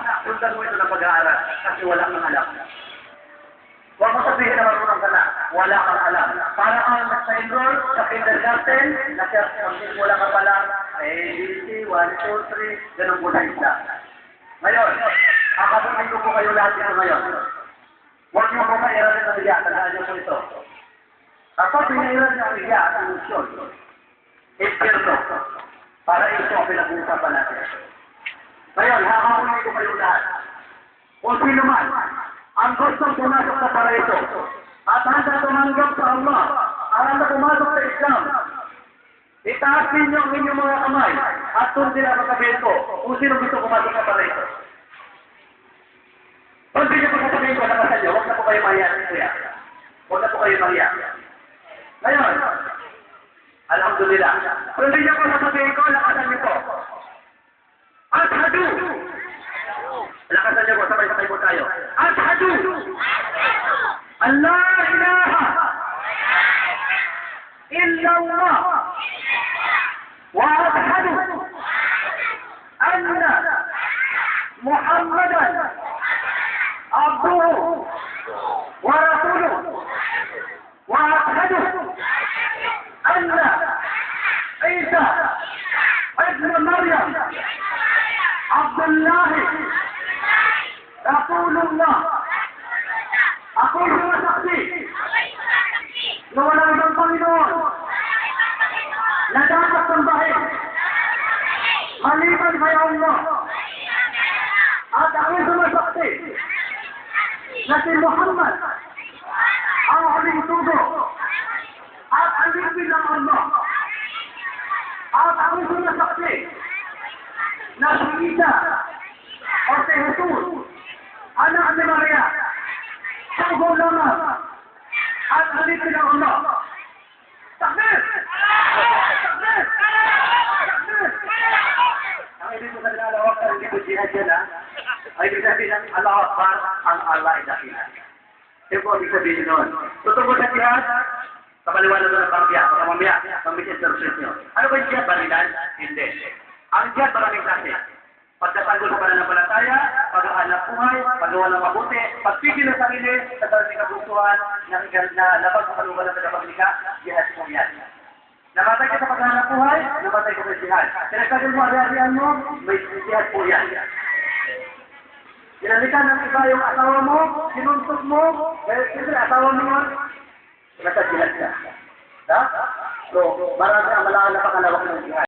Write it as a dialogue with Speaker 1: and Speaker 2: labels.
Speaker 1: lang, sundan mo ito ng pag-aaral kasi wala kang alam. Huwag mo sabihin na marunong ka na, wala kang alam. Para kang nasa-enroll sa kindergarten, wala ka pala, ABC, 1, 2, 3, ganun po na isla. Ngayon, akabunin ko po kayo lahat dito ngayon. Huwag niyo po kairanin ng iya, tandaan niyo po ito. Kapag pinairan niyo ang iya at ilusyon, impirno, para ito ang pinag-uusapan natin. Ngayon, hakabunin ko kayo lahat. Kung sino man, ang gustong pumasok sa paraito, at handa tumanggap sa Allah, at handa pumasok sa Islam, itaas ninyo ang inyong mga kamay, at sundin ang sabihin ko, kung sino gusto pumasok sa paraito. Kung hindi nyo pagkasabihin ko, nakasan nyo, huwag na po kayo mahiya. Huwag na po kayo mahiya. Ngayon, alhamdulillah, kung hindi nyo pagkasabihin ko, nakasan nyo po. Ashhadu! Lakasan niyo po, sabay-sabay po tayo. Ashhadu! An la ilaha illallah wa ashhadu anna Muhammadan abduhu wa rasuluhu wa ashhadu anna Isa ibn Maryam Abdullah Rasulullah. Ako sumasaksi na walang ibang Panginoon na dapat sambahin maliban kay Allah. At ako sumasaksi na si Muhammad ang huling tubo at alipin ng Allah. At ako sumasaksi na si Isa o si Jesus, anak ni Maria, sugo lamang at alipin ng Allah. Takbir! Takbir! Takbir! Ang ibig ko sa nilalawak na hindi ko jihad yan, ay ibig sabihin ng Allah Akbar, ang Allah ay dakila. Yan po ibig sabihin nun. Tutungkol sa jihad, kapaliwanag ko ng pamamaya, pamit-interpret nyo. Ano ba yung jihad? Barilan? Hindi. Ang jihad maraming klase. Pagtatanggol sa pananampalataya, pag-aanap buhay, paggawa ng mabuti, pagpigil ng sarili sa darating kagustuhan na labag sa kaluban ng tagapaglikha, jihad mo yan. Namatay ka sa paghahanap buhay, namatay ka sa jihad. Sinasagol mo, ari-arian mo, may jihad po yan. Sinalikan ng iba yung asawa mo, sinuntok mo, siyempre asawa mo yun, nasa jihad ka. So, marami ang malakalak ng jihad.